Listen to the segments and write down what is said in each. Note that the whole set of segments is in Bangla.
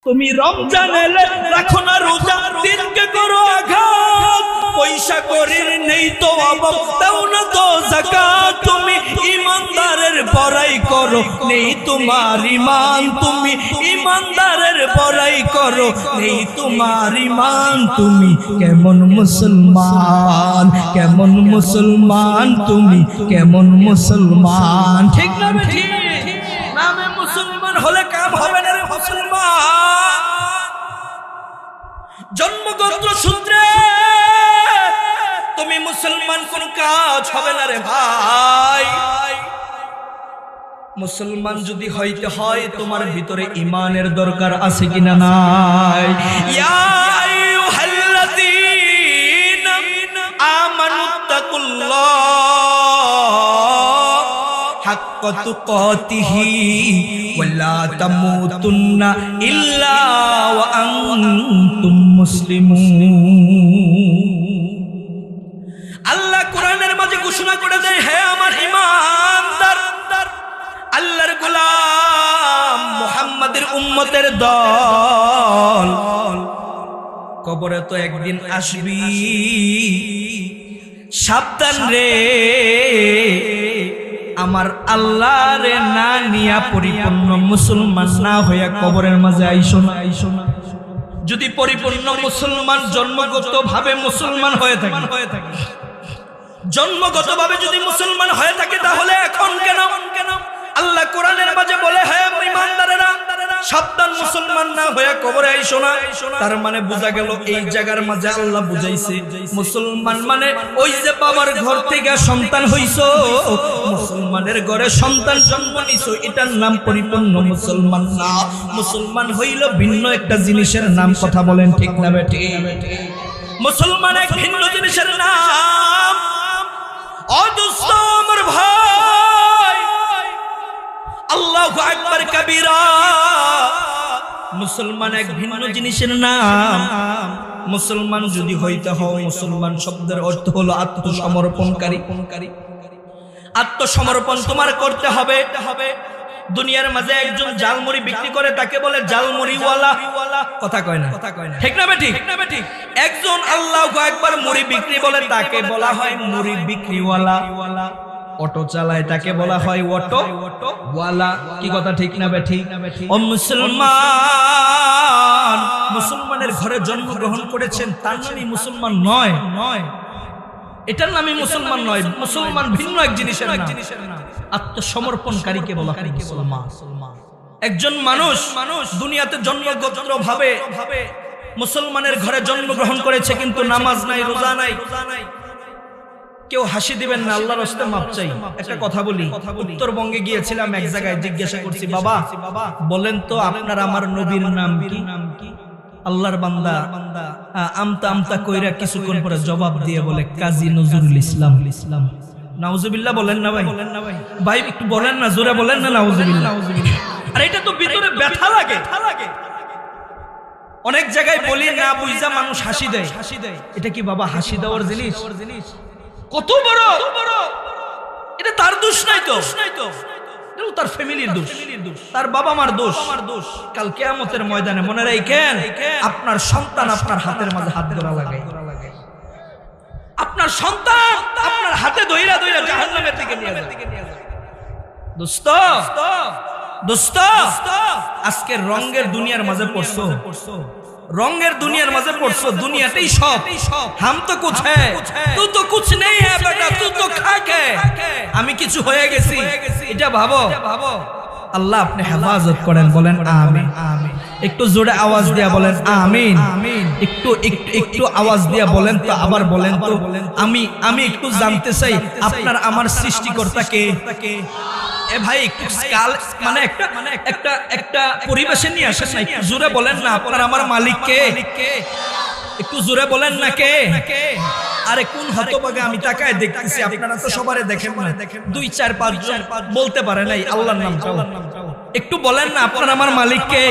তুমি রমজান এলে রাখো না রোজা, দিনকে করো আঘাত, পয়সা করির নেই তো অভাব, দাও না তো যাকাত। তুমি ইমানদারের বড়াই করো, নেই তোমার ইমান। তুমি ইমানদারের বড়াই করো, নেই তোমার ইমান। তুমি কেমন মুসলমান, কেমন মুসলমান, তুমি কেমন মুসলমান? ঠিক না বেঠিক? নামে মুসলমান হলে কাম হবে না রে মুসলমান। জন্মগত সূত্রে তুমি মুসলমান, কোন কাজ হবে না রে ভাই। মুসলমান যদি হইতে হয় তোমার ভিতরে ঈমানের দরকার আছে কিনা নাই? ইয়া আইয়ুহাল্লাযীনা আমানুত্তাকুল্লাহ হাক্কা তুকাতিহি ওয়া লা তামুতুন্না ইল্লা ওয়া আনতুম মুসলিমুন। আল্লাহ কোরআনের মাঝে ঘোষণা করে দেয়, হে আমার ঈমানদার, আল্লাহর গোলাম, মুহাম্মাদের উম্মতের দল, কবরে তো একদিন আসবি, সাবধান রে। আমার আল্লাহরে না নিয়া পরিপূর্ণ মুসলমান না হইয়া কবরের মাঝে আইসো না, আইসো না। যদি পরিপূর্ণ মুসলমান জন্মগত ভাবে মুসলমান হয়ে থাকে, জন্মগত ভাবে যদি মুসলমান হয়ে থাকে, তাহলে এখন কেন আল্লাহ কোরআনের মাঝে বলে, হে ঈমানদারেরা, সাবধান, মুসলমান না হয়ে কবরে আইসো না। তার মানে বোঝা গেল এই জায়গার মাঝে আল্লাহ বুঝাইছে মুসলমান মানে ওই যে বাবার ঘর থেকে সন্তান হইছো, মুসলমানের ঘরে সন্তান জন্ম নিছো, এটার নাম পরিপূর্ণ মুসলমান না। মুসলমান হইল ভিন্ন একটা জিনিসের নাম। কথা বলেন ঠিক না বেঠিক? মুসলমান এক ভিন্ন জিনিসের নাম। অদুস্ত আমার ভাই, আল্লাহু আকবার কবীরা। মুসলমান এক ভিন্ন জিনিসের নাম। মুসলমান যদি হইতে হয়, মুসলমান শব্দের অর্থ হলো আত্মসমর্পণকারী। আত্মসমর্পণ তোমার করতে হবে। দুনিয়ার মাঝে একজন জালমুড়ি বিক্রি করে, তাকে বলে জালমুড়িওয়ালা। কথা কয় না, ঠিক না বেঠিক? একজন আল্লাহু আকবার মুড়ি বিক্রি বলে, তাকে বলা হয় মুড়ি বিক্রিওয়ালা। অটো চালায়, তাকে বলা হয় অটো ওয়ালা। কি কথা ঠিক না বেঠিক? ও মুসলমান, মুসলমানের ঘরে জন্মগ্রহণ করেছেন, তার নামই মুসলমান নয়, এটার নামই মুসলমান নয়। মুসলমান ভিন্ন এক জিনিসের নাম। আত্মসমর্পণকারীকে বলা হয় মুসলমান। একজন মানুষ দুনিয়াতে জন্মগত ভাবে মুসলমানের ঘরে জন্মগ্রহণ করেছে, কিন্তু নামাজ নাই, রোজা নাই। কেউ হাসি দিবেন না, আল্লাহর রাস্তে মাপ চাই। একটা কথা বলি, উত্তরবঙ্গে গিয়েছিলাম, এক জায়গায় জিজ্ঞাসা করছি, বাবা বলেন তো আপনার আমার নবীর নাম কি? আল্লাহর বান্দা আমতা আমতা কইরা কিছুক্ষণ পরে জবাব দিয়ে বলে, কাজী নজরুল ইসলাম। নাউজুবিল্লাহ বলেন না ভাই? ভাই একটু বলেন না, জোরে বলেন না নাউজুবিল্লাহ। আর এটা তো ভিতরে ব্যথা লাগে। অনেক জায়গায় বলি না বুঝা মানুষ হাসি দেয়। এটা কি বাবা হাসি দেওয়ার জিনিস? কত বড় এটা তার দোষ নাই তো, তার ফ্যামিলির দোষ, তার বাবা মার দোষ। কাল কিয়ামতের ময়দানে মনে রাখেন, আপনার সন্তান আপনার হাতের মাঝে হাত ধরা লাগায়। আপনার সন্তান আপনার হাতে ধইরা ধইরা জাহান্নামের দিকে নিয়ে যায়। দোস্ত, আজকে রঙের দুনিয়ার মাঝে পড়ছো, রঙের দুনিয়ার মাঝে পড়ছো, দুনিয়াতেই সব। হাম তো কুছ হ্যায়, তু তো কুছ নেই হ্যায় বেটা, তু তো খাক হ্যায়। আমি কিছু হয়ে গেছি, এটা ভাবো। আল্লাহ আপনি হেফাজত করেন, বলেন আমিন। একটু জোরে আওয়াজ দিয়া বলেন আমিন। একটু আওয়াজ দিয়া বলেন তো, আবার বলেন তো। আমি একটু জানতে চাই আপনার আমার সৃষ্টিকর্তা কে? এ ভাই কাল মানে একটা পরিবেশে নিয়ে আসেন না, একটু জোরে বলেন না আপনার আমার মালিক কে? একটু জোরে বলেন না কে? আরে কোন হতভাগা আমি তাকায় দেখতেছি, আপনারা তো সবারে দেখেন না, 2, 4, 5 জন বলতে পারে নাই আল্লাহর নাম চাও। একটু বলেন না আপনার আমার মালিক কে?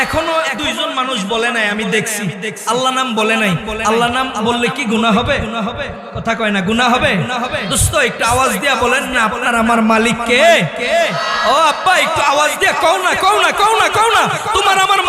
এখনো দুইজন মানুষ বলে নাই, আমি দেখছি আল্লাহ নাম বলে নাই। আল্লাহ নাম বললে কি গুনাহ হবে? কথা কয় না, গুনাহ হবে? দোস্ত একটু আওয়াজ দিয়া বলেন না, আপনার আমার মালিক কে? ও আব্বা একটু আওয়াজ দিয়া কও না, কও না, কও না, কও না, তোমার আমার